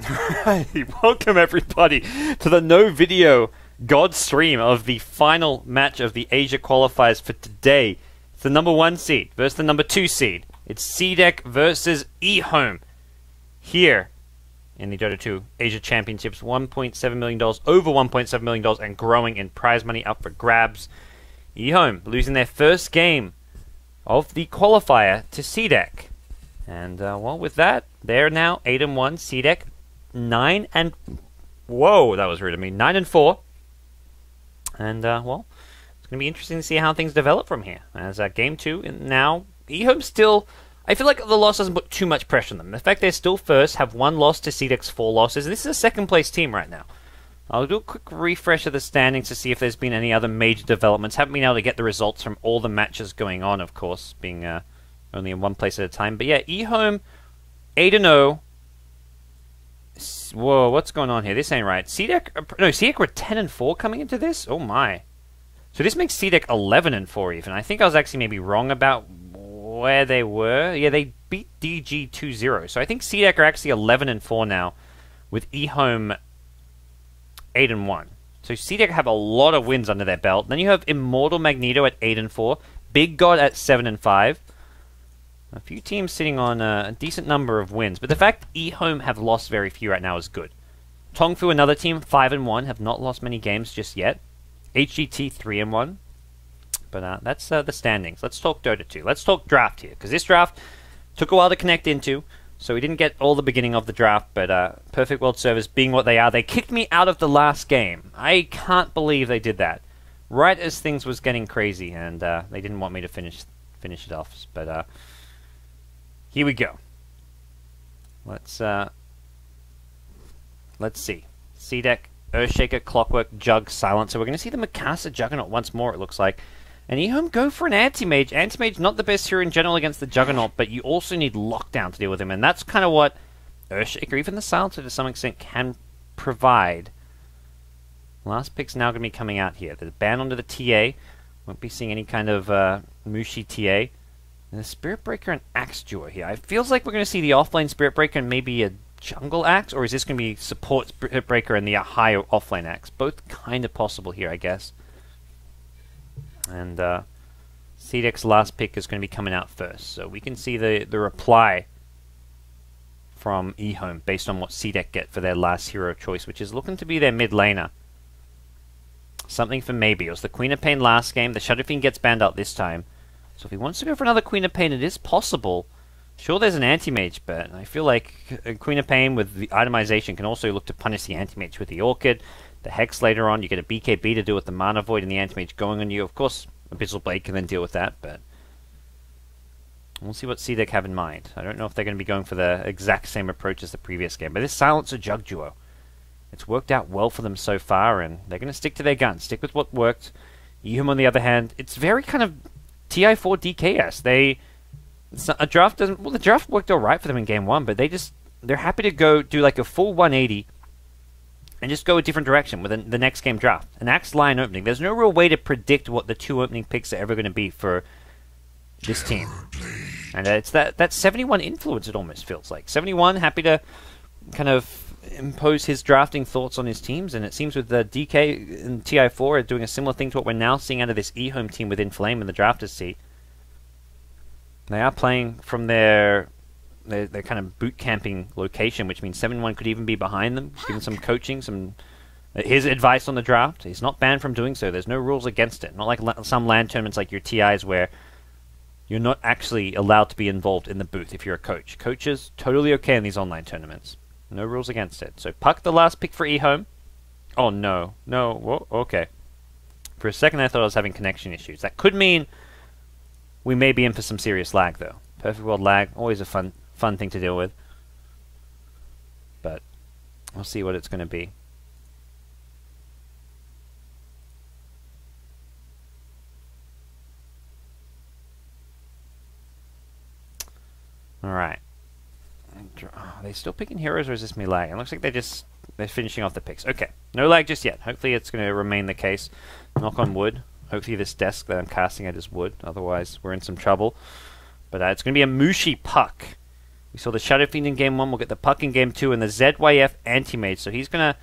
Hey, welcome everybody to the no video GoDz stream of the final match of the Asia qualifiers for today. It's the number 1 seed versus the number 2 seed. It's CDEC versus EHOME here in the Dota 2 Asia Championships. $1.7 million, over $1.7 million, and growing in prize money up for grabs. EHOME losing their first game of the qualifier to CDEC. And, well, with that, they're now 8-1. CDEC 9 and... Whoa, that was rude of me. 9 and 4. And, well, it's going to be interesting to see how things develop from here. As game 2, and now, EHOME still... I feel like the loss doesn't put too much pressure on them. The fact they're still first, have 1 loss to CDEC's 4 losses. This is a second-place team right now. I'll do a quick refresh of the standings to see if there's been any other major developments. Haven't been able to get the results from all the matches going on, of course, being only in one place at a time. But yeah, EHOME 8-0. Whoa, what's going on here? This ain't right. CDEC, no, CDEC were 10-4 coming into this? Oh my. So this makes CDEC 11-4 even. I think I was actually maybe wrong about where they were. Yeah, they beat DG 2-0. So I think CDEC are actually 11-4 now, with EHOME 8-1. So CDEC have a lot of wins under their belt. Then you have Immortal Magneto at 8-4, Big God at 7-5. A few teams sitting on a decent number of wins, but the fact EHOME have lost very few right now is good. Tongfu, another team, 5-1, have not lost many games just yet. HGT 3-1. But that's the standings. Let's talk Dota 2. Let's talk draft here, because this draft took a while to connect into. So we didn't get all the beginning of the draft, but Perfect World Servers being what they are, they kicked me out of the last game. I can't believe they did that. Right as things was getting crazy, and they didn't want me to finish it off. But here we go. Let's see. CDEC, Earthshaker, Clockwork, Jug, Silencer. We're going to see the Mikasa Juggernaut once more, it looks like. And EHOME go for an Anti-Mage. Anti-Mage not the best hero in general against the Juggernaut, but you also need Lockdown to deal with him, and that's kind of what Earthshaker, even the Silencer to some extent, can provide. Last pick's now going to be coming out here. The ban onto the TA. Won't be seeing any kind of Mushi TA. And the Spirit Breaker and Axe duo here. It feels like we're going to see the offlane Spirit Breaker and maybe a Jungle Axe, or is this going to be support Spirit Breaker and the higher offlane Axe? Both kind of possible here, I guess. And CDEC's last pick is going to be coming out first. So we can see the reply from EHOME based on what CDEC get for their last hero choice, which is looking to be their mid laner. Something for maybe. It was the Queen of Pain last game. The Shadow Fiend gets banned out this time. So if he wants to go for another Queen of Pain, it is possible. Sure, there's an Anti-Mage, but I feel like a Queen of Pain with the itemization can also look to punish the Anti-Mage with the Orchid. The Hex later on, you get a BKB to deal with the Mana Void and the Anti-Mage going on you. Of course, Abyssal Blade can then deal with that, but we'll see what CDEC have in mind. I don't know if they're going to be going for the exact same approach as the previous game, but this Silencer Jug duo, it's worked out well for them so far, and they're going to stick to their guns, stick with what worked. EHOME, on the other hand, it's very kind of TI4 DKS. The draft worked alright for them in game 1, but they're happy to go do like a full 180 and just go a different direction with the next game draft. An Axe line opening. There's no real way to predict what the 2 opening picks are ever going to be for this team. And it's that 71 influence, it almost feels like. 71 happy to kind of impose his drafting thoughts on his teams, and it seems with the DK and TI4 are doing a similar thing to what we're now seeing out of this EHOME team with Inflame in the drafters seat. They are playing from their kind of boot camping location, which means 71 could even be behind them, giving some coaching, his advice on the draft. He's not banned from doing so. There's no rules against it. Not like some LAN tournaments like your TIs where you're not actually allowed to be involved in the booth if you're a coach. Coaches, totally okay in these online tournaments. No rules against it. So Puck, the last pick for EHOME. Oh no. No, whoa, okay. For a second I thought I was having connection issues. That could mean we may be in for some serious lag though. Perfect World lag, always a fun thing to deal with. But we'll see what it's going to be. Alright. Are they still picking heroes, or is this me lag? It looks like they're finishing off the picks. Okay, no lag just yet. Hopefully it's going to remain the case. Knock on wood. Hopefully this desk that I'm casting at is wood. Otherwise we're in some trouble. But it's going to be a Mushi Puck We saw the Shadow Fiend in Game 1, we'll get the Puck in Game 2, and the ZYF Anti-Mage. So he's going to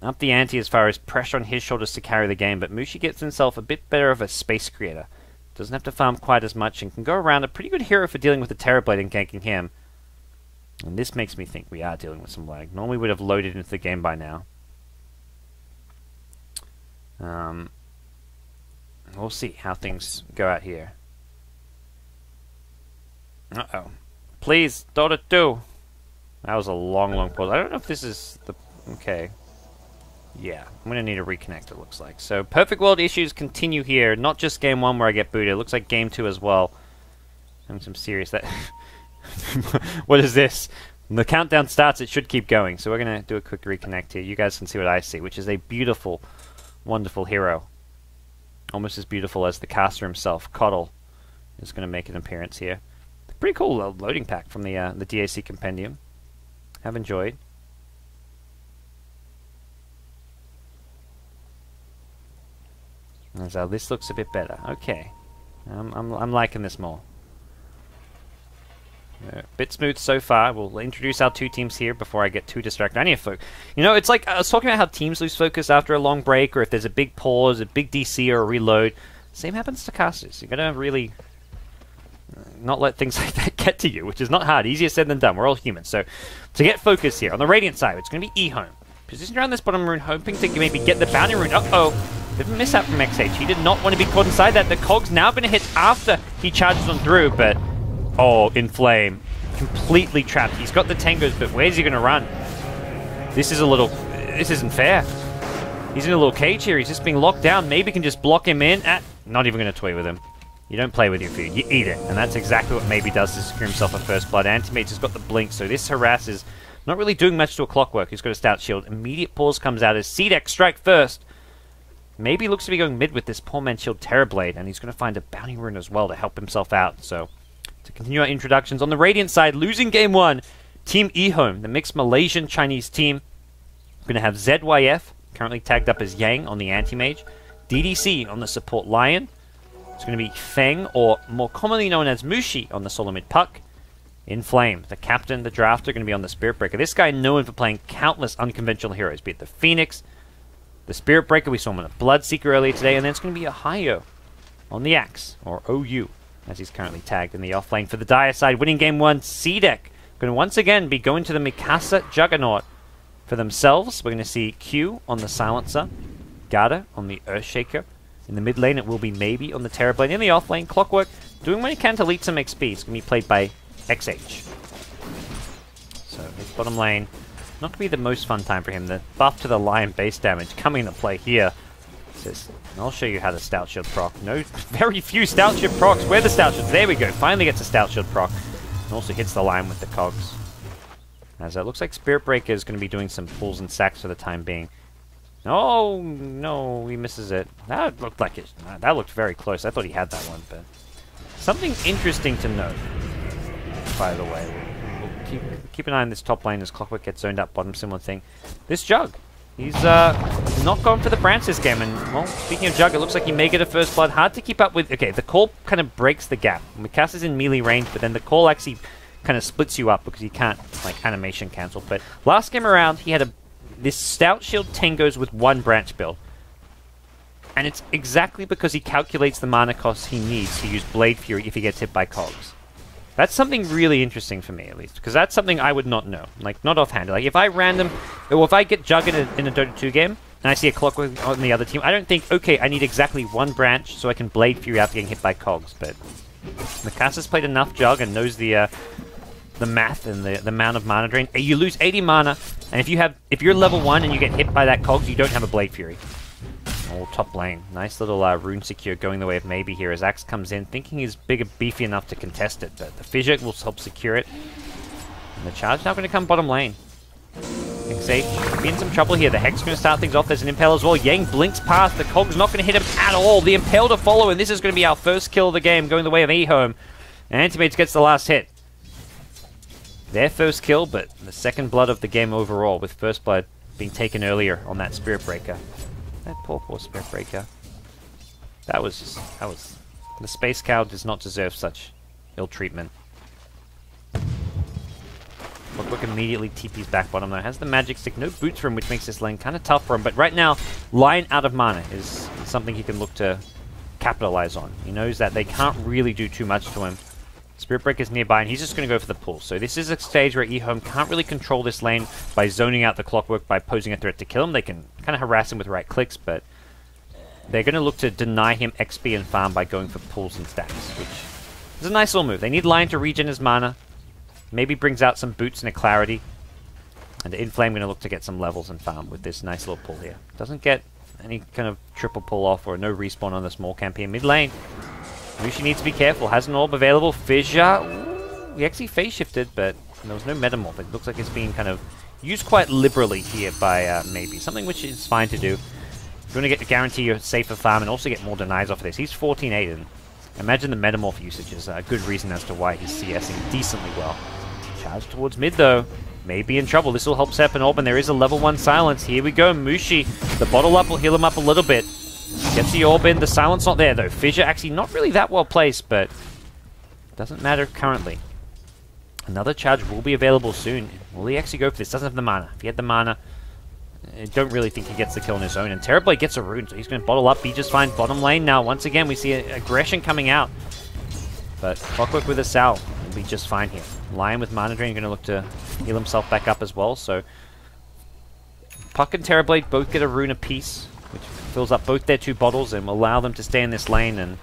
up the ante as far as pressure on his shoulders to carry the game, but Mushi gets himself a bit better of a space creator. Doesn't have to farm quite as much and can go around. A pretty good hero for dealing with the Terrorblade and ganking him. And this makes me think we are dealing with some lag. Normally we would have loaded into the game by now. We'll see how things go out here. Uh-oh. Please, Dota 2! That was a long, long pause. I don't know if this is the... Okay. Yeah, I'm going to need a reconnect, it looks like. So, Perfect World issues continue here. Not just Game 1 where I get booted. It looks like Game 2 as well. Having some serious... What is this? When the countdown starts, it should keep going. So we're going to do a quick reconnect here. You guys can see what I see, which is a beautiful, wonderful hero. Almost as beautiful as the caster himself. Coddle is going to make an appearance here. Pretty cool loading pack from the DAC Compendium. Have enjoyed. So this looks a bit better. Okay, I'm liking this more. Bit smooth so far. We'll introduce our two teams here before I get too distracted. I need to focus. You know, it's like I was talking about how teams lose focus after a long break, or if there's a big pause, a big DC, or a reload. Same happens to casters. You gotta really not let things like that get to you, which is not hard. Easier said than done. We're all human. So to get focus here on the Radiant side, it's going to be EHOME. Positioned around this bottom rune, hoping to maybe get the bounty rune. Uh-oh. Bit of a mishap from XH. He did not want to be caught inside that. The Cog's now going to hit after he charges on through, but... Oh, Inflame. Completely trapped. He's got the Tangos, but where's he going to run? This is a little... This isn't fair. He's in a little cage here. He's just being locked down. Maybe can just block him in. Not even going to toy with him. You don't play with your food. You eat it. And that's exactly what Maybe does to secure himself a first blood. Anti-Mage has got the blink, so this harass is not really doing much to a Clockwork. He's got a stout shield. Immediate pause comes out as CDEC strike first. Maybe looks to be going mid with this poor man's shield Terrorblade, and he's going to find a bounty rune as well to help himself out. So, to continue our introductions, on the Radiant side, losing Game 1, Team EHOME, the mixed Malaysian-Chinese team. We're going to have ZYF, currently tagged up as Yang on the Anti-Mage. DDC on the support Lion. It's going to be Feng, or more commonly known as Mushi, on the solo mid Puck. Inflame, the captain, the drafter, going to be on the Spirit Breaker. This guy known for playing countless unconventional heroes, be it the Phoenix, the Spirit Breaker, we saw him on a Bloodseeker earlier today, and then it's going to be a Hayo on the Axe, or OU, as he's currently tagged in the offlane. For the Dire side, winning Game 1, CDEC, going to once again be going to the Mikasa Juggernaut for themselves. We're going to see Q on the Silencer, Garda on the Earthshaker. In the mid lane, it will be Maybe on the Terrorblade. In the off lane, Clockwork doing what he can to lead some XP. It's going to be played by XH. So his bottom lane, not going to be the most fun time for him. The buff to the Lion base damage coming into play here. Says, I'll show you how the Stout Shield proc. No, very few Stout Shield procs. Where are the Stout Shields? There we go. Finally gets a Stout Shield proc. And also hits the Lion with the cogs. As it looks like Spirit Breaker is going to be doing some pulls and sacks for the time being. Oh, no, he misses it. That looked like it. That looked very close. I thought he had that one, but... Something interesting to note, by the way. We'll keep an eye on this top lane as Clockwork gets zoned up, bottom, similar thing. This Jug. He's not gone for the branch this game, and, well, speaking of Jug, it looks like he may get a first blood. Hard to keep up with... Okay, the call kind of breaks the gap. Mikasa's in melee range, but then the call actually kind of splits you up because you can't, like, animation cancel. But last game around, he had this Stout Shield Tangos with one branch build. And it's exactly because he calculates the mana cost he needs to use Blade Fury if he gets hit by cogs. That's something really interesting for me, at least, because that's something I would not know. Like, not offhand. Like, if I random... Or if I get Jug in a Dota 2 game, and I see a Clockwork on the other team, I don't think, okay, I need exactly one branch so I can Blade Fury after getting hit by cogs. But Mikasa's played enough Jug and knows the math and the amount of mana drain. You lose 80 mana, and if you're level 1 and you get hit by that cogs, you don't have a Blade Fury. Oh, top lane. Nice little rune secure going the way of Maybe here as Axe comes in, thinking he's big and beefy enough to contest it, but the Fissure will help secure it. And the charge now going to come bottom lane. XH be in some trouble here. The Hex going to start things off. There's an Impale as well. Yang blinks past. The Cog's not going to hit him at all. The Impale to follow, and this is going to be our first kill of the game going the way of EHOME. And Anti-Mage gets the last hit. Their first kill, but the second blood of the game overall, with first blood being taken earlier on that Spirit Breaker. That poor Spirit Breaker. That was... The Space Cow does not deserve such ill treatment. Clockwork immediately TP's back bottom though. Has the magic stick, no boots for him, which makes this lane kind of tough for him. But right now, Lion out of mana is something he can look to capitalize on. He knows that they can't really do too much to him. Spirit Breaker's nearby, and he's just going to go for the pull. So this is a stage where EHOME can't really control this lane by zoning out the Clockwork, by posing a threat to kill him. They can kind of harass him with right clicks, but they're going to look to deny him XP and farm by going for pulls and stacks, which is a nice little move. They need Lion to regen his mana. Maybe brings out some boots and a clarity. And Inflame going to look to get some levels and farm with this nice little pull here. Doesn't get any kind of triple pull off or no respawn on the small camp here. Mid lane. Mushi needs to be careful. Has an orb available. Fissure. Ooh, he actually phase shifted, but there was no metamorph. It looks like it's being kind of used quite liberally here by maybe. Something which is fine to do. You want to get guarantee your safer farm and also get more denies off of this. He's 14-8, and imagine the metamorph usage is a good reason as to why he's CSing decently well. Charge towards mid though. May be in trouble. This will help set up an orb, and there is a level 1 silence. Here we go. Mushi. The bottle up will heal him up a little bit. Gets the orb in. The silence not there though. Fissure actually not really that well placed, but doesn't matter currently. Another charge will be available soon. Will he actually go for this? Doesn't have the mana. If he had the mana, I don't really think he gets the kill on his own. And Terrorblade gets a rune, so he's going to bottle up. Be just fine. Bottom lane now. Once again, we see aggression coming out. But Clockwork with a Sal will be just fine here. Lion with mana drain going to look to heal himself back up as well. So Puck and Terrorblade both get a rune apiece, which fills up both their 2 bottles and will allow them to stay in this lane. And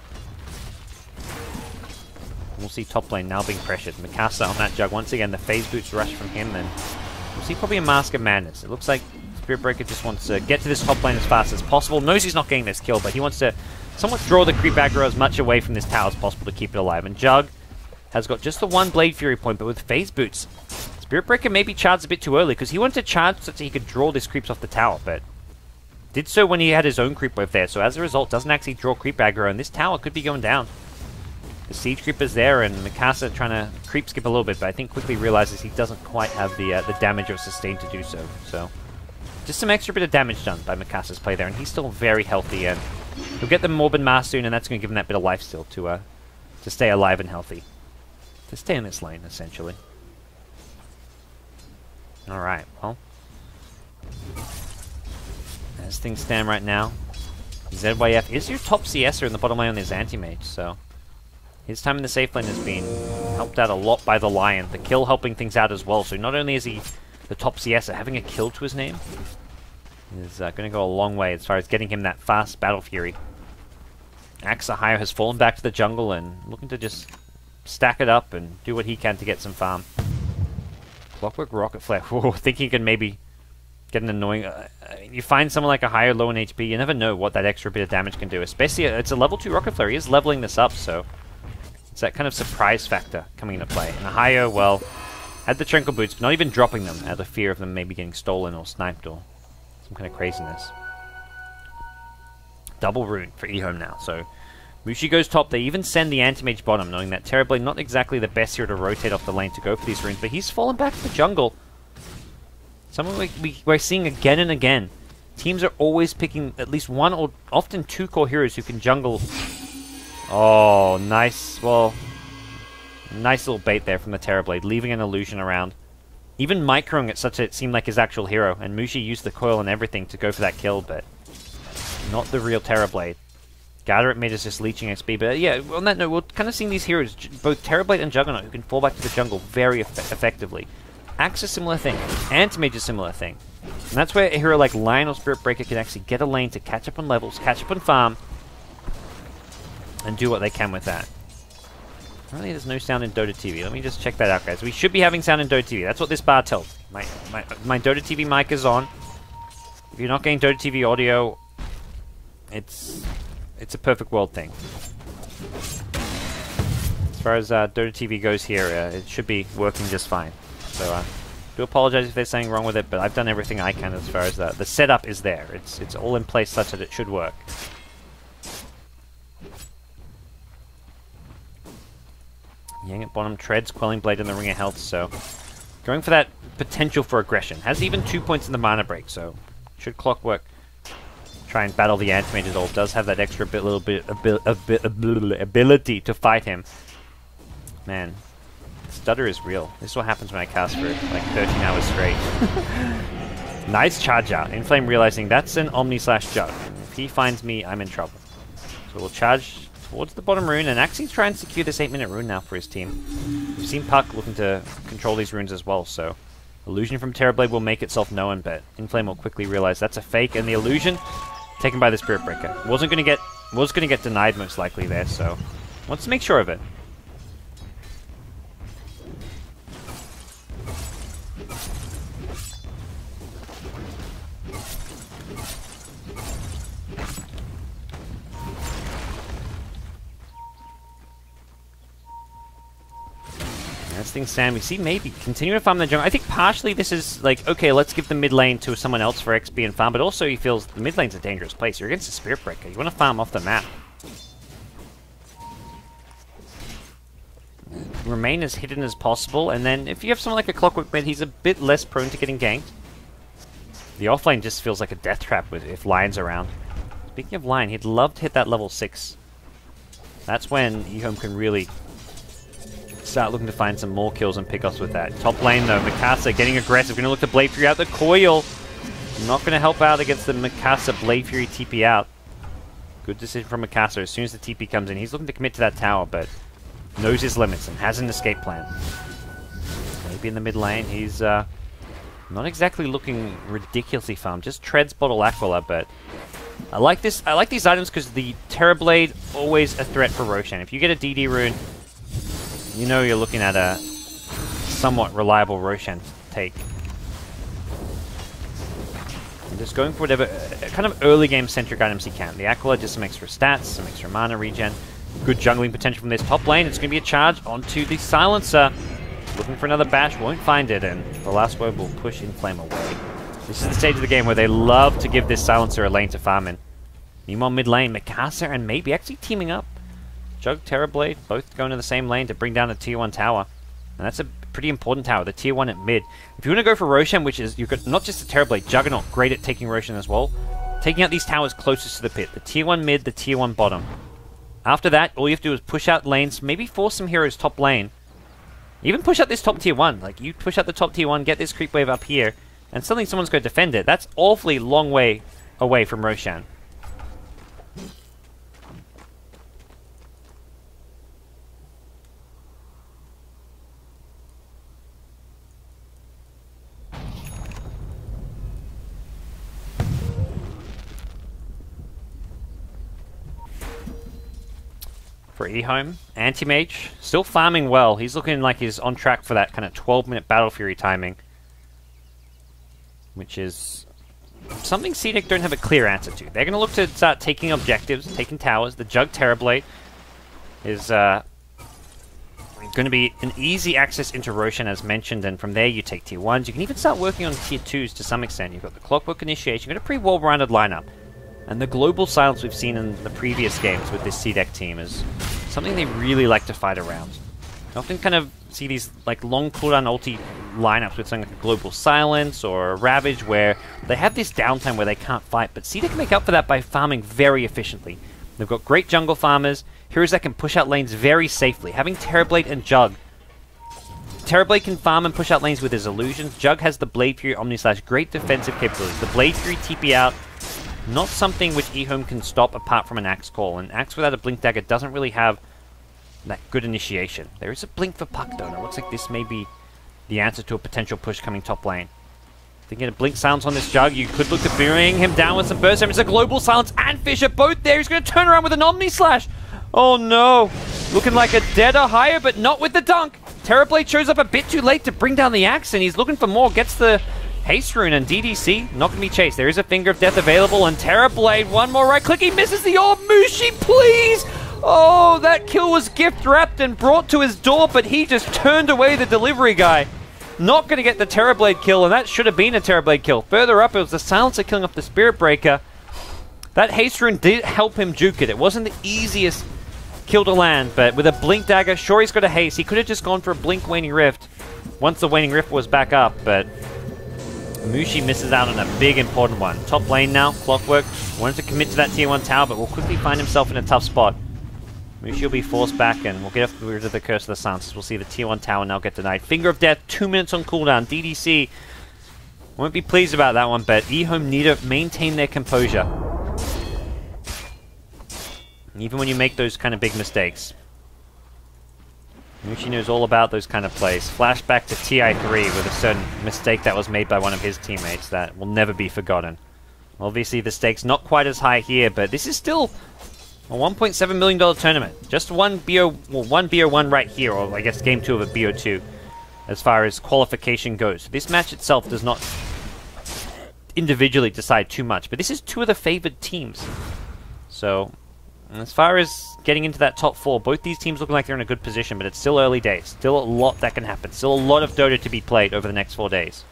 we'll see top lane now being pressured. Mikasa on that jug. Once again, the phase boots rush from him, and we'll see probably a Mask of Madness. It looks like Spirit Breaker just wants to get to this top lane as fast as possible. Knows he's not getting this kill, but he wants to somewhat draw the creep aggro as much away from this tower as possible to keep it alive. And Jug has got just the 1 Blade Fury point, but with phase boots, Spirit Breaker maybe charged a bit too early because he wanted to charge so that he could draw this creeps off the tower, but did so when he had his own creep wave there. So as a result, doesn't actually draw creep aggro, and this tower could be going down. The Siege Creeper's there, and Mikasa trying to creep skip a little bit, but I think quickly realizes he doesn't quite have the damage or sustain to do so. So just some extra bit of damage done by Mikasa's play there, and he's still very healthy, and he'll get the Morbid Mass soon, and that's going to give him that bit of life still to stay alive and healthy. To stay in this lane, essentially. Alright, well, as things stand right now, ZYF is your top CSer in the bottom lane on his anti-mage, so his time in the safe lane has been helped out a lot by the Lion. The kill helping things out as well, so not only is he the top CSer, having a kill to his name is going to go a long way as far as getting him that fast Battle Fury. Axahio has fallen back to the jungle and looking to just stack it up and do what he can to get some farm. Clockwork Rocket Flare. Whoa, think he can maybe get an annoying... you find someone like a higher low in HP, you never know what that extra bit of damage can do. Especially, it's a level 2 Rocket Flare. He is leveling this up, so it's that kind of surprise factor coming into play. And Ahio, well, had the Tranquil Boots, but not even dropping them out of fear of them maybe getting stolen or sniped or some kind of craziness. Double rune for EHOME now, so Mushi goes top. They even send the Anti-Mage bottom, knowing that Terrorblade not exactly the best here to rotate off the lane to go for these runes, but he's fallen back to the jungle. Something we're seeing again and again. Teams are always picking at least 1 or often 2 core heroes who can jungle. Oh, nice. Well, nice little bait there from the Terrorblade, leaving an illusion around. Even microing it such that it seemed like his actual hero, and Mushi used the coil and everything to go for that kill, but not the real Terrorblade. Gather made us just leeching XP, but yeah, on that note, we're kind of seeing these heroes, both Terrorblade and Juggernaut, who can fall back to the jungle very effectively. Axe is a similar thing. Anti-Mage is a similar thing. And that's where a hero like Lion or Spirit Breaker can actually get a lane to catch up on levels, catch up on farm, and do what they can with that. Apparently there's no sound in Dota TV. Let me just check that out, guys. We should be having sound in Dota TV. That's what this bar tells me. My Dota TV mic is on. If you're not getting Dota TV audio, it's a perfect world thing. As far as Dota TV goes here, it should be working just fine. So I do apologize if there's something wrong with it, but I've done everything I can as far as the setup is there. It's all in place such that it should work. Yang at bottom, treads, Quelling Blade in the Ring of Health, so going for that potential for aggression. Has even 2 points in the mana break, so should Clockwork try and battle the Anti-Mage at all. Does have that extra ability to fight him. Man, stutter is real. This is what happens when I cast for like 13 hours straight. Nice charge out. Inflame realizing that's an Omni/Jug. If he finds me, I'm in trouble. So we'll charge towards the bottom rune, and Axi's trying to secure this 8-minute rune now for his team. We've seen Puck looking to control these runes as well, so illusion from Terrorblade will make itself known, but Inflame will quickly realize that's a fake, and the illusion taken by the Spirit Breaker. Was going to get denied most likely there, so wants to make sure of it. Next thing, Sam, we see maybe continue to farm the jungle. I think partially this is like, okay, let's give the mid lane to someone else for XP and farm, but also he feels the mid lane's a dangerous place. You're against a Spirit Breaker. You want to farm off the map. Remain as hidden as possible, and then if you have someone like a Clockwork mid, he's a bit less prone to getting ganked. The offlane just feels like a death trap if Lion's around. Speaking of Lion, he'd love to hit that level 6. That's when EHOME can really start looking to find some more kills and pickoffs with that. Top lane though, Mikasa getting aggressive, going to look to Blade Fury out the coil. Not going to help out against the Mikasa Blade Fury TP out. Good decision from Mikasa. As soon as the TP comes in, he's looking to commit to that tower, but knows his limits and has an escape plan. Maybe in the mid lane, he's not exactly looking ridiculously farmed. Just treads bottle Aquila, but I like this. I like these items because the Terrorblade always a threat for Roshan. If you get a DD rune, you know you're looking at a somewhat reliable Roshan take. I'm just going for whatever kind of early game centric items he can. The Aquila, just some extra stats, some extra mana regen. Good jungling potential from this top lane. It's going to be a charge onto the Silencer. Looking for another bash, won't find it, and the last word will push Inflame away. This is the stage of the game where they love to give this Silencer a lane to farm in. Meanwhile, mid lane, Mikasa and maybe actually teaming up. Jug, Terrorblade, both going to the same lane to bring down a tier 1 tower. And that's a pretty important tower, the tier 1 at mid. If you want to go for Roshan, which is, you've got not just the Terrorblade, Juggernaut, great at taking Roshan as well. Taking out these towers closest to the pit. The tier 1 mid, the tier 1 bottom. After that, all you have to do is push out lanes, maybe force some heroes top lane. Even push out this top tier 1. Like, you push out the top tier 1, get this creep wave up here, and suddenly someone's going to defend it. That's awfully long way away from Roshan. For EHOME, Anti-Mage, still farming well. He's looking like he's on track for that kind of 12-minute Battle Fury timing, which is something CDEC don't have a clear answer to. They're going to look to start taking objectives, taking towers. The Jug Terrorblade is going to be an easy access into Roshan, as mentioned, and from there you take tier 1s. You can even start working on tier 2s to some extent. You've got the Clockwork Initiation, you've got a pretty well-rounded lineup. And the global silence we've seen in the previous games with this CDEC team is something they really like to fight around. I often kind of see these like long cooldown ulti lineups with something like a global silence or a Ravage where they have this downtime where they can't fight, but CDEC make up for that by farming very efficiently. They've got great jungle farmers, heroes that can push out lanes very safely. Having Terrorblade and Jug. Terrorblade can farm and push out lanes with his illusions. Jug has the Blade Fury Omni/, great defensive capabilities. The Blade Fury TP out, not something which EHOME can stop apart from an Axe Call, and Axe without a Blink Dagger doesn't really have that good initiation. There is a Blink for Puck though, and it looks like this may be the answer to a potential push coming top lane. Thinking a Blink Silence on this Jug, you could look to bring him down with some Burst. It's a Global Silence and Fisher both there. He's going to turn around with an Omni/. Oh no! Looking like a dead or higher, but not with the dunk. Terrorblade shows up a bit too late to bring down the Axe, and he's looking for more. Gets the Haste Rune, and DDC not going to be chased. There is a Finger of Death available, and Terrorblade, one more right click. He misses the orb. Mushi, please! Oh, that kill was gift wrapped and brought to his door, but he just turned away the delivery guy. Not going to get the Terrorblade kill, and that should have been a Terrorblade kill. Further up, it was the Silencer killing off the Spirit Breaker. That Haste Rune did help him juke it. It wasn't the easiest kill to land, but with a Blink Dagger, sure, he's got a haste. He could have just gone for a Blink Waning Rift once the Waning Rift was back up, but Mushi misses out on a big important one. Top lane now, Clockwork wanted to commit to that tier 1 tower, but will quickly find himself in a tough spot. Mushi will be forced back, and we'll get rid of the Curse of the Silences. We'll see the tier 1 tower now get denied. Finger of Death, 2 minutes on cooldown. DDC won't be pleased about that one, but EHOME need to maintain their composure. Even when you make those kind of big mistakes. Mushi knows all about those kind of plays. Flashback to TI3 with a certain mistake that was made by one of his teammates that will never be forgotten. Obviously the stakes not quite as high here, but this is still a $1.7 million tournament. Just one BO1 right here, or I guess game 2 of a BO2, as far as qualification goes. This match itself does not individually decide too much, but this is 2 of the favored teams. So, as far as getting into that top 4, both these teams looking like they're in a good position, but it's still early days. Still a lot that can happen. Still a lot of Dota to be played over the next 4 days.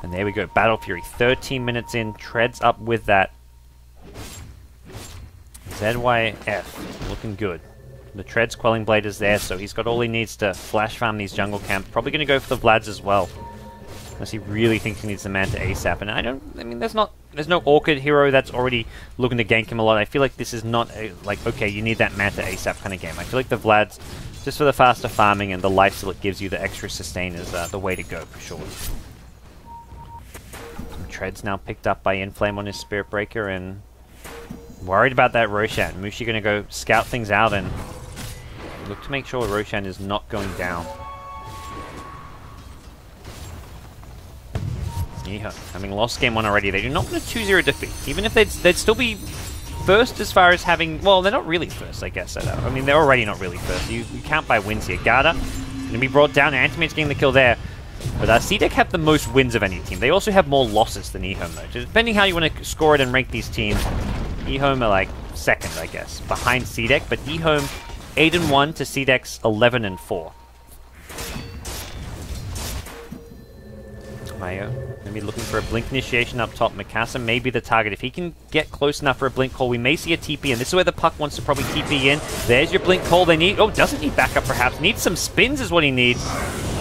And there we go, Battle Fury, 13 minutes in, treads up with that. ZYF, looking good. The Treads Quelling Blade is there, so he's got all he needs to flash farm these jungle camps. Probably going to go for the Vlads as well. Unless he really thinks he needs the Manta ASAP. And I mean, there's no Orchid hero that's already looking to gank him a lot. I feel like this is not a, like, okay, you need that Manta ASAP kind of game. I feel like the Vlads, just for the faster farming and the lifesteal it gives you, the extra sustain is the way to go for sure. Treads now picked up by Inflame on his Spirit Breaker, and worried about that Roshan. Mushi going to go scout things out and look to make sure Roshan is not going down. Yeah, having lost game 1 already, they do not want a 2-0 defeat. Even if they'd still be first as far as having... Well, they're not really first, I guess. I mean, they're already not really first. You count by wins here. Garda going to be brought down. Antimate's getting the kill there. But CDEC have the most wins of any team. They also have more losses than EHOME, though. Depending how you want to score it and rank these teams, EHOME are like second, I guess, behind CDEC. But EHOME 8-1 to CDEC's 11-4. Mayo maybe looking for a Blink initiation up top. Mikasa may be the target. If he can get close enough for a Blink call, we may see a TP, and this is where the puck wants to probably TP in. There's your Blink call they need. Oh, doesn't need backup perhaps. Needs some spins is what he needs.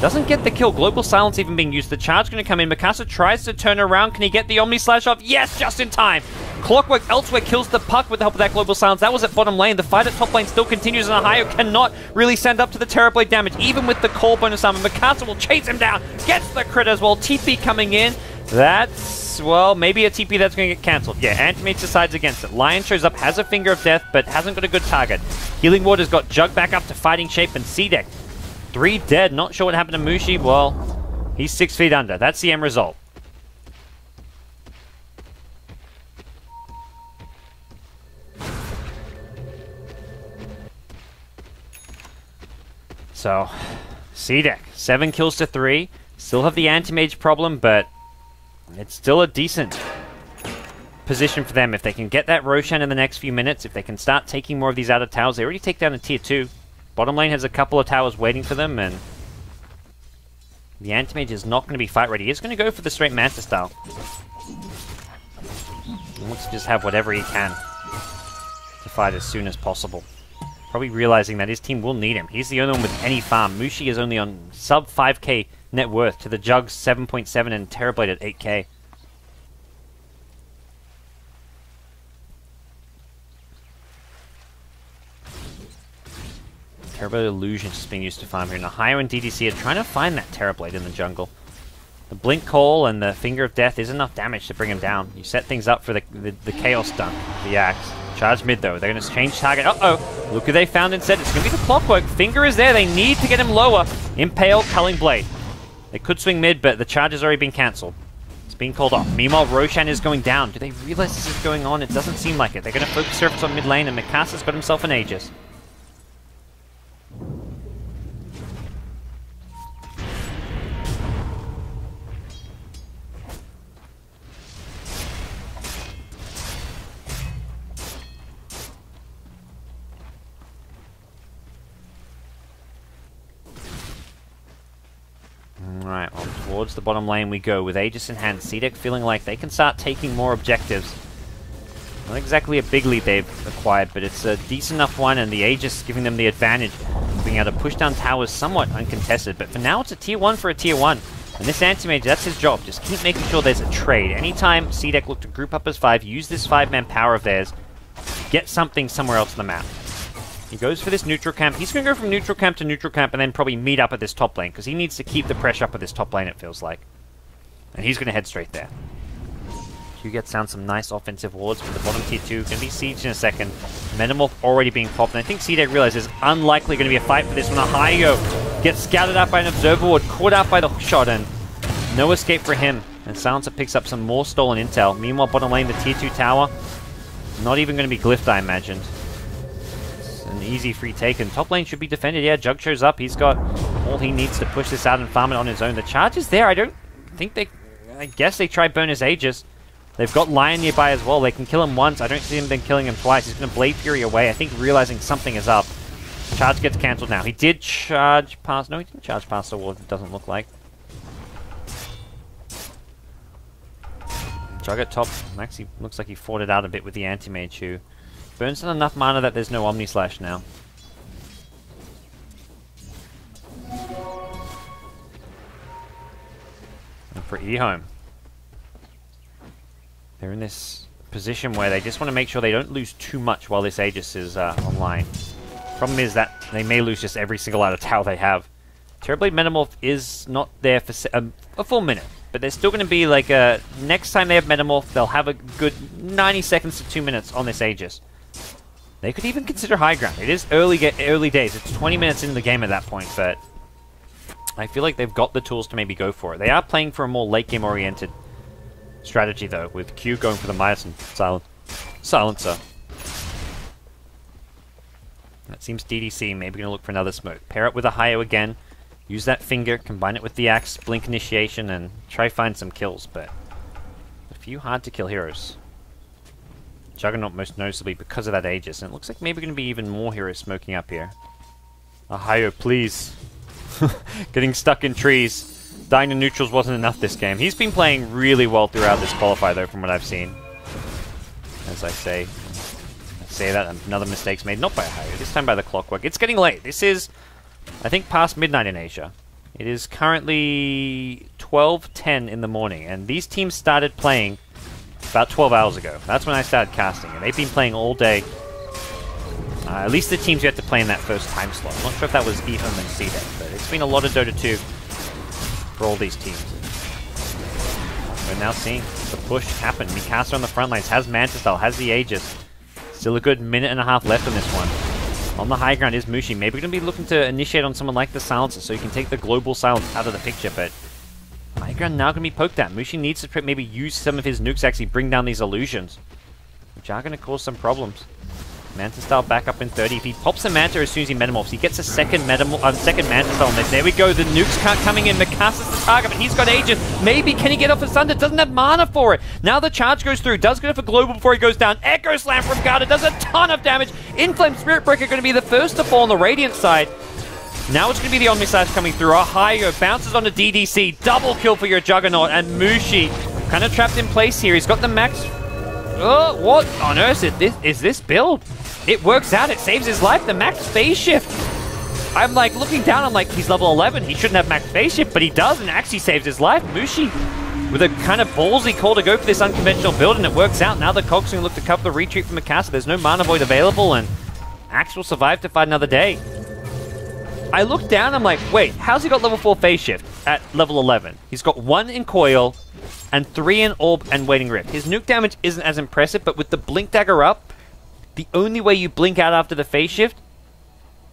Doesn't get the kill. Global Silence even being used. The charge going to come in. Mikasa tries to turn around. Can he get the Omni Slash off? Yes, just in time. Clockwork elsewhere kills the puck with the help of that Global Silence. That was at bottom lane. The fight at top lane still continues, and Ohio cannot really send up to the Terrorblade damage, even with the core bonus armor. Mikasa will chase him down. Gets the crit as well. TP coming in. That's, well, maybe a TP that's going to get cancelled. Yeah, Antimate decides against it. Lion shows up, has a Finger of Death, but hasn't got a good target. Healing Water's got Jug back up to fighting shape, and CDEC 3 dead. Not sure what happened to Mushi. Well, he's 6 feet under. That's the end result. So, CDEC, 7 kills to 3. Still have the anti-mage problem, but it's still a decent position for them. If they can get that Roshan in the next few minutes, if they can start taking more of these outer towers, they already take down a tier 2. Bottom lane has a couple of towers waiting for them, and the anti-mage is not going to be fight ready. He's going to go for the straight Manta style. He wants to just have whatever he can to fight as soon as possible. Probably realizing that his team will need him. He's the only one with any farm. Mushi is only on sub 5k net worth to the Jug's 7.7 and Terrorblade at 8k. Terrorblade Illusion is being used to farm here. And Ohio and DDC are trying to find that Terrorblade in the jungle. The Blink Call and the Finger of Death is enough damage to bring him down. You set things up for the Chaos Dunk, the Axe. Charge mid though. They're going to change target. Uh-oh. Look who they found instead. It's going to be the Clockwork. Finger is there. They need to get him lower. Impale, Culling Blade. They could swing mid, but the charge has already been cancelled. It's being called off. Meanwhile, Roshan is going down. Do they realize this is going on? It doesn't seem like it. They're going to focus surface on mid lane, and Mikasa's got himself an Aegis. Alright, well, towards the bottom lane we go with Aegis in hand. CDEC feeling like they can start taking more objectives. Not exactly a big lead they've acquired, but it's a decent enough one, and the Aegis giving them the advantage of being able to push down towers somewhat uncontested. But for now, it's a tier 1 for a tier 1. And this anti-mage, that's his job. Just keep making sure there's a trade. Anytime CDEC look to group up as 5, use this 5-man power of theirs get something somewhere else on the map. He goes for this neutral camp. He's going to go from neutral camp to neutral camp and then probably meet up at this top lane, because he needs to keep the pressure up at this top lane, it feels like. And he's going to head straight there. Q gets down some nice offensive wards for the bottom tier 2. Going to be sieged in a second. Metamorph already being popped, and I think CDEC realizes there's unlikely going to be a fight for this one. Ahio gets scouted out by an observer ward, caught out by the hook shot, and no escape for him. And Silencer picks up some more stolen intel. Meanwhile, bottom lane, the tier 2 tower, not even going to be glyphed, I imagined. It's an easy free take, and top lane should be defended. Yeah, Jug shows up. He's got all he needs to push this out and farm it on his own. The charge is there. I don't think they... I guess they try burn his Aegis. They've got Lion nearby as well. They can kill him once. I don't see him then killing him twice. He's going to Blade Fury away. I think realizing something is up. Charge gets cancelled now. He did charge past... No, he didn't charge past the wall, it doesn't look like. Jug at top. Actually, looks like he fought it out a bit with the Anti-Mage, who burns down enough mana that there's no Omni Slash now. And for EHOME, they're in this position where they just want to make sure they don't lose too much while this Aegis is online. Problem is that they may lose just every single out of tower they have. Terrorblade Metamorph is not there for a full minute, but there's still going to be like a... Next time they have Metamorph, they'll have a good 90 seconds to 2 minutes on this Aegis. They could even consider high ground. It is early days. It's 20 minutes into the game at that point, but I feel like they've got the tools to maybe go for it. They are playing for a more late game oriented strategy though, with Q going for the Midas and Silencer. That seems DDC, maybe going to look for another smoke. Pair up with Ahio again, use that finger, combine it with the axe, blink initiation, and try find some kills, but a few hard to kill heroes. Juggernaut most noticeably because of that Aegis, and it looks like maybe going to be even more heroes smoking up here. Ahio, please. Getting stuck in trees. Dying to neutrals wasn't enough this game. He's been playing really well throughout this qualifier though, from what I've seen. As I say that, another mistake's made, not by Ahio, this time by the clockwork. It's getting late. This is, I think, past midnight in Asia. It is currently 12:10 in the morning, and these teams started playing about 12 hours ago. That's when I started casting, and they've been playing all day. At least the teams you had to play in that first time slot. I'm not sure if that was EHOME and CDEC, but it's been a lot of Dota 2 for all these teams. We're now seeing the push happen. Mikasa on the front lines, has Manta Style, has the Aegis. Still a good minute and a half left on this one. On the high ground is Mushi. Maybe going to be looking to initiate on someone like the Silencer so you can take the global silence out of the picture, but high ground now going to be poked at. Mushi needs to maybe use some of his nukes to actually bring down these illusions, which are going to cause some problems. Manta Style back up in 30. If he pops the Manta as soon as he metamorphs, he gets a second Manta Style on this. There we go. The nukes coming in. Mikasa's the target, but he's got Aegis. Maybe can he get off his Thunder? Doesn't have mana for it. Now the charge goes through. Does get off a global before he goes down. Echo Slam from Garda does a ton of damage. Inflame Spirit Breaker going to be the first to fall on the Radiant side. Now it's going to be the Omni Slash coming through. Ahio bounces onto DDC. Double kill for your Juggernaut, and Mushi kind of trapped in place here. He's got the max. Oh, what on earth is this build? It works out, it saves his life, the max phase shift. I'm like looking down, I'm like, he's level 11, he shouldn't have max phase shift, but he does, and actually saves his life. Mushi with a kind of ballsy call to go for this unconventional build, and it works out. Now the Cog's going to look to cover the retreat from Mikasa. There's no mana void available, and Axe will survive to fight another day. I look down, I'm like, wait, how's he got level 4 phase shift at level 11? He's got 1 in Coil, and 3 in Orb and Waiting Rift. His nuke damage isn't as impressive, but with the Blink Dagger up, the only way you blink out after the phase shift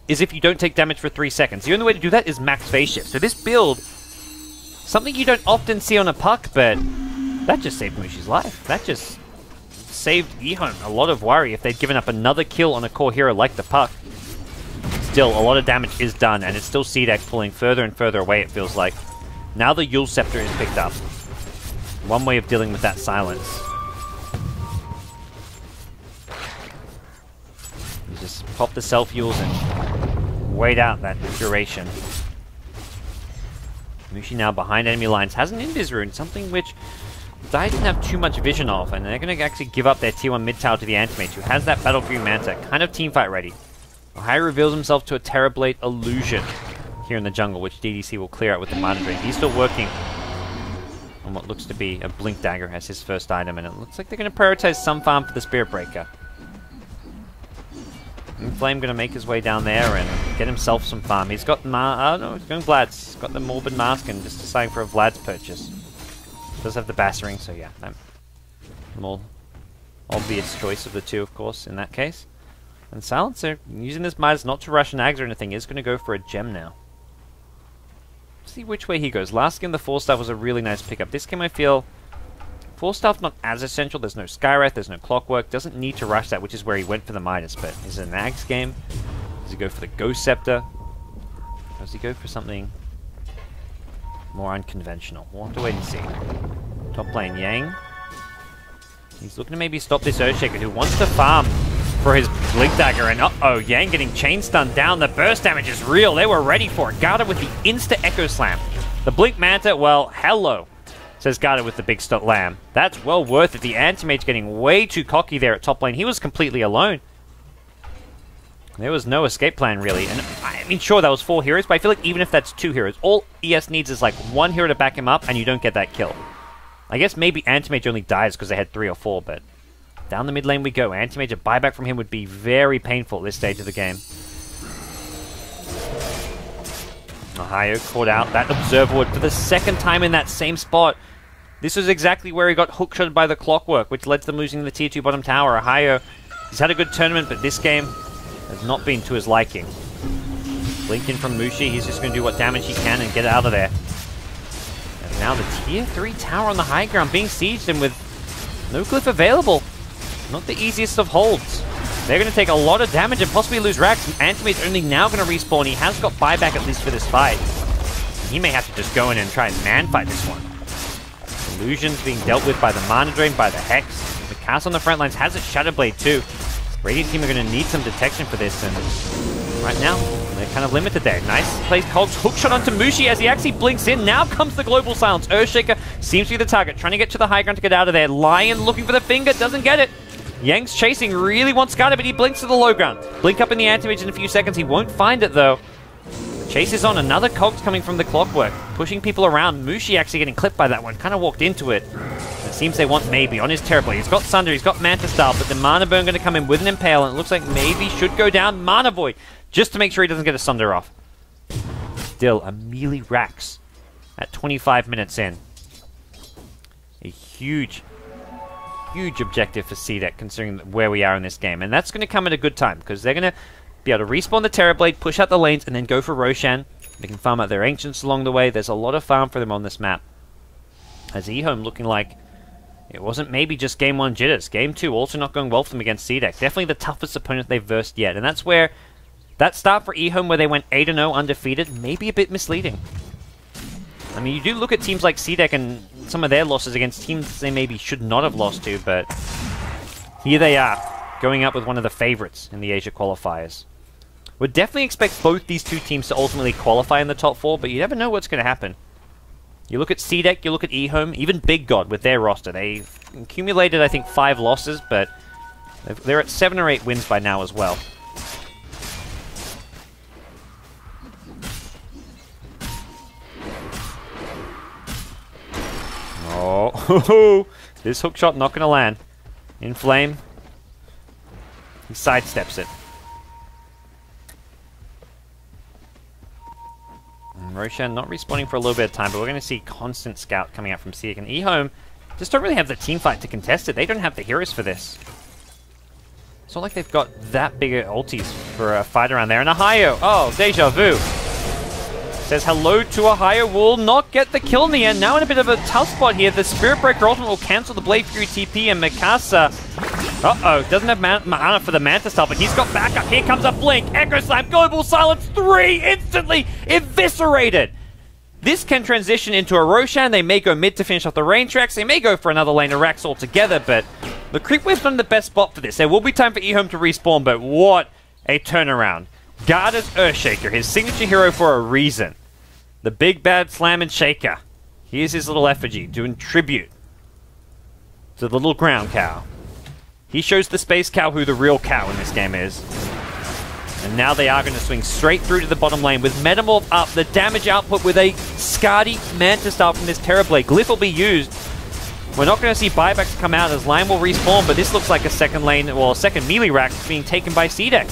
is if you don't take damage for 3 seconds. The only way to do that is max phase shift. So this build, something you don't often see on a puck, but that just saved Mushi's life. That just saved EHOME a lot of worry if they'd given up another kill on a core hero like the puck. Still, a lot of damage is done, and it's still CDEC pulling further and further away, it feels like. Now the Yule Scepter is picked up. One way of dealing with that silence. Just pop the self-Yules and wait out that duration. Mushi now behind enemy lines has an Invis rune, something which Dai didn't have too much vision of, and they're going to actually give up their tier 1 mid tower to the Anti-Mage, who has that Battle Fury Manta, kind of teamfight ready. Ahio reveals himself to a Terrorblade Illusion here in the jungle, which DDC will clear out with the Mana Drain. He's still working on what looks to be a Blink Dagger as his first item, and it looks like they're going to prioritize some farm for the Spirit Breaker. Inflame going to make his way down there and get himself some farm. He's got oh no, he's going Vlad's. He's got the Morbid Mask and just deciding for a Vlad's purchase. Does have the Bassering, so yeah, more obvious choice of the two, of course, in that case. And Silencer, using this Midas not to rush nags or anything, is going to go for a gem now. See which way he goes. Last game, the 4-star was a really nice pickup. This game, I feel 4-star not as essential. There's no Skywrath, there's no Clockwork. Doesn't need to rush that, which is where he went for the Midas. But is it a nags game? Does he go for the Ghost Scepter? Or does he go for something more unconventional? We'll have to wait and see. Top lane, Yang. He's looking to maybe stop this Earthshaker, who wants to farm for his Blink Dagger, and uh-oh, Yang getting chain stunned down. The burst damage is real. They were ready for it. Garda with the insta Echo Slam. The Blink Manta, well, hello, says Garda with the big lamb. That's well worth it. The Anti-Mage getting way too cocky there at top lane. He was completely alone. There was no escape plan, really. And I mean, sure, that was 4 heroes, but I feel like even if that's 2 heroes, all ES needs is like 1 hero to back him up, and you don't get that kill. I guess maybe Anti-Mage only dies because they had 3 or 4, but down the mid lane we go. Anti-Mage, a buyback from him would be very painful at this stage of the game. Ohio caught out that Observer Ward for the 2nd time in that same spot. This was exactly where he got hookshotted by the Clockwork, which led to them losing the tier 2 bottom tower. Ohio, he's had a good tournament, but this game has not been to his liking. Blink in from Mushi, he's just going to do what damage he can and get out of there. And now the tier 3 tower on the high ground being sieged, and with no glyph available, not the easiest of holds. They're going to take a lot of damage and possibly lose Rax. Anti-Mage's only now going to respawn. He has got buyback at least for this fight. He may have to just go in and try and man-fight this one. Illusions being dealt with by the Mana Drain, by the Hex. The cast on the front lines has a Shadow Blade too. Radiant team are going to need some detection for this, and right now, they're kind of limited there. Nice plays Cogs, hookshot onto Mushi as he actually blinks in. Now comes the Global Silence. Earthshaker seems to be the target, trying to get to the high ground to get out of there. Lion looking for the finger, doesn't get it. Yang's chasing, really wants Garda, but he blinks to the low ground. Blink up in the Anti-Mage in a few seconds. He won't find it, though. The chase is on. Another Cogs coming from the Clockwork, pushing people around. Mushi actually getting clipped by that one. Kind of walked into it. It seems they want maybe on his Terrorblade. He's got Sunder, he's got Manta Style, but the Mana Burn going to come in with an Impale, and it looks like maybe should go down Mana Void, just to make sure he doesn't get a Sunder off. Still, a melee Rax at 25 minutes in. A huge objective for CDEC, considering where we are in this game. And that's going to come at a good time, because they're going to be able to respawn the Terrorblade, push out the lanes, and then go for Roshan. They can farm out their Ancients along the way. There's a lot of farm for them on this map. As EHOME looking like it wasn't maybe just Game 1 jitters. Game 2 also not going well for them against CDEC. Definitely the toughest opponent they've versed yet. And that's where that start for EHOME, where they went 8-0 undefeated, may be a bit misleading. I mean, you do look at teams like CDEC and some of their losses against teams they maybe should not have lost to, but here they are, going up with one of the favorites in the Asia qualifiers. Would definitely expect both these two teams to ultimately qualify in the top 4, but you never know what's going to happen. You look at CDEC, you look at EHOME, even Big God with their roster. They've accumulated, I think, 5 losses, but they're at 7 or 8 wins by now as well. Oh, this hookshot not going to land. Inflame. He sidesteps it. And Roshan not respawning for a little bit of time, but we're going to see constant scout coming out from CDEC. And EHOME just don't really have the team fight to contest it. They don't have the heroes for this. It's not like they've got that big ultis for a fight around there. And Ohio, oh, deja vu. Says hello to Ohio, will not get the kill in the end. Now in a bit of a tough spot here. The Spirit Breaker ultimate will cancel the Blade Fury TP, and Mikasa, doesn't have mana for the Manta Style, but he's got backup. Here comes a Blink, Echo Slam, Global Silence, 3 instantly eviscerated. This can transition into a Roshan. They may go mid to finish off the range tracks. They may go for another lane of Rax altogether, but the Creep Wave's not in the best spot for this. There will be time for EHOME to respawn, but what a turnaround. Garda's Earthshaker, his signature hero for a reason. The big bad slam and shaker. Here's his little effigy, doing tribute to the little ground cow. He shows the space cow who the real cow in this game is. And now they are going to swing straight through to the bottom lane with Metamorph up, the damage output with a Skadi Manta Style from this Terrorblade. Glyph will be used. We're not going to see buybacks come out as Lion will respawn, but this looks like a second lane, well, a second melee rack being taken by CDEC.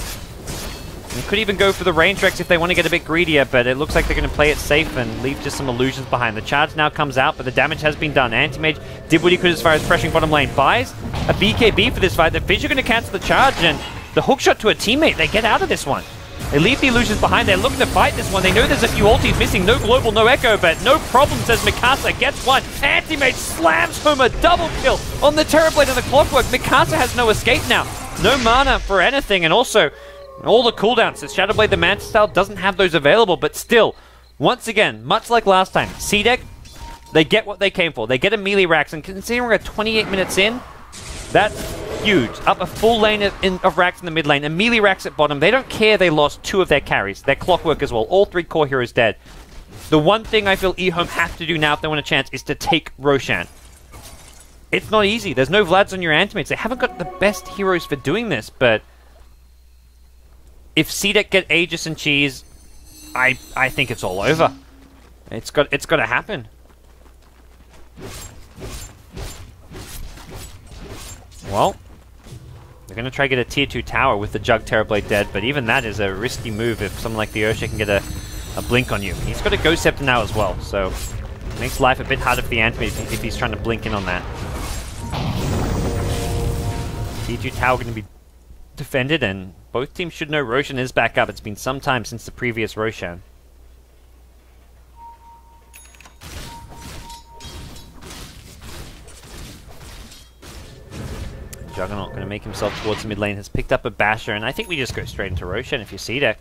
And could even go for the range Rex if they want to get a bit greedier, but it looks like they're going to play it safe and leave just some illusions behind. The charge now comes out, but the damage has been done. Anti-Mage did what he could as far as pressuring bottom lane. Buys a BKB for this fight. The Fissure going to cancel the charge, and the hookshot to a teammate. They get out of this one. They leave the illusions behind. They're looking to fight this one. They know there's a few ultis missing. No global, no echo, but no problem, says Mikasa. Gets one. Anti-Mage slams home a double kill on the Terrorblade and the Clockwork. Mikasa has no escape now. No mana for anything, and also all the cooldowns. The Shadowblade, the Manta style, doesn't have those available, but still, once again, much like last time, CDEC, they get what they came for. They get a melee Rax, and considering we're 28 minutes in, that's huge. Up a full lane of Rax in the mid lane, a melee Rax at bottom. They don't care they lost 2 of their carries. Their Clockwork as well. All 3 core heroes dead. The one thing I feel EHOME have to do now if they want a chance is to take Roshan. It's not easy. There's no Vlads on your Antimates. They haven't got the best heroes for doing this, but if CDEC get Aegis and Cheese, I think it's all over. It's got to happen. Well, they're going to try to get a tier 2 tower with the Jug Terrorblade dead, but even that is a risky move if someone like the Ursha can get a blink on you. He's got a Ghost Scepter now as well, so it makes life a bit harder for the Antimate if he's trying to blink in on that. Tier 2 tower going to be defended, and both teams should know Roshan is back up. It's been some time since the previous Roshan. Juggernaut going to make himself towards the mid lane, has picked up a Basher, and I think we just go straight into Roshan if you're CDEC.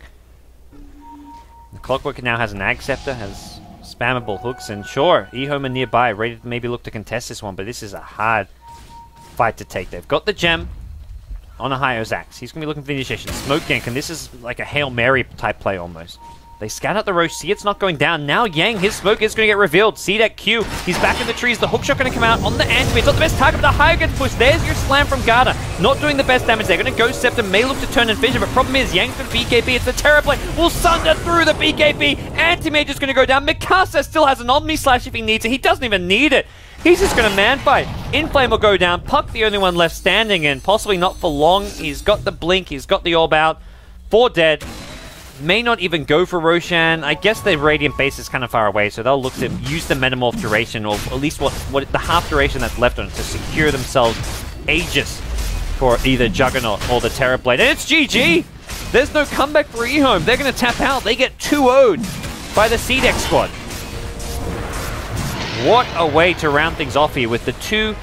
The Clockwork now has an Ag Scepter, has spammable hooks, and sure, EHOME are nearby, ready to maybe look to contest this one, but this is a hard fight to take. They've got the gem on a Ahio's Axe. He's going to be looking for the initiation. Smoke gank, and this is like a Hail Mary type play almost. They scout out the Roche, see it's not going down. Now Yang, his smoke is going to get revealed. CDEC Q, he's back in the trees. The hookshot going to come out on the Antimate. It's not the best target, but the Ahio gets pushed. There's your slam from Garda. Not doing the best damage. They're going to go Scepter, may look to turn and Fissure, but problem is Yang's got BKB. It's the Terrorblade. Will sunder through the BKB. Antimate is going to go down. Mikasa still has an Omni Slash if he needs it. He doesn't even need it. He's just going to man fight. Inflame will go down. Puck the only one left standing, and possibly not for long. He's got the blink. He's got the orb out. 4 dead. May not even go for Roshan. I guess the Radiant base is kind of far away, so they'll look to use the Metamorph duration, or at least what the half duration that's left on it, to secure themselves Aegis for either Juggernaut or the Terrorblade. And it's GG! There's no comeback for EHOME. They're going to tap out. They get 2-0'd by the CDEC squad. What a way to round things off here with the 2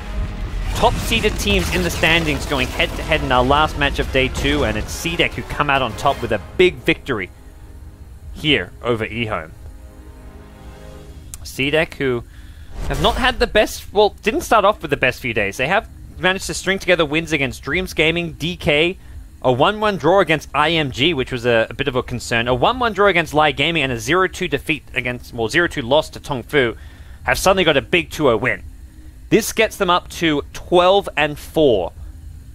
top-seeded teams in the standings going head-to-head in our last match of day 2, and it's CDEC who come out on top with a big victory here over EHOME. CDEC, who have not had the best, well, didn't start off with the best few days. They have managed to string together wins against Dreams Gaming, DK, a 1-1 draw against IMG, which was a bit of a concern, a 1-1 draw against Lai Gaming, and a 0-2 defeat against, well, 0-2 loss to Tongfu, have suddenly got a big 2-0 win. This gets them up to 12-4.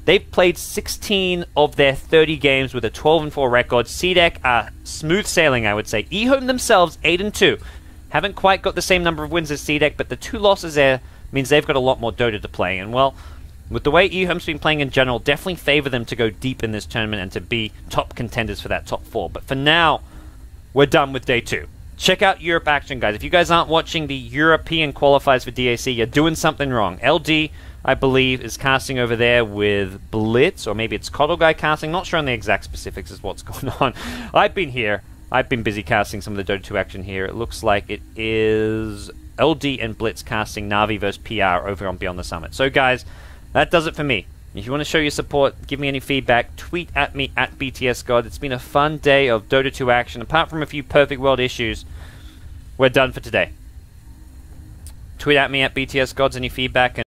They've played 16 of their 30 games with a 12-4 record. CDEC are smooth sailing, I would say. EHOME themselves, 8-2. Haven't quite got the same number of wins as CDEC, but the 2 losses there means they've got a lot more Dota to play. And, well, with the way EHOME's been playing in general, definitely favor them to go deep in this tournament and to be top contenders for that top 4. But for now, we're done with day 2. Check out Europe action, guys. If you guys aren't watching the European qualifiers for DAC, you're doing something wrong. LD, I believe, is casting over there with Blitz, or maybe it's Coddle Guy casting. Not sure on the exact specifics as what's going on. I've been here. I've been busy casting some of the Dota 2 action here. It looks like it is LD and Blitz casting Na'Vi versus PR over on Beyond the Summit. So, guys, that does it for me. If you want to show your support, give me any feedback, tweet at me at BTSGod. It's been a fun day of Dota 2 action. Apart from a few Perfect World issues, we're done for today. Tweet at me at BTSGods any feedback.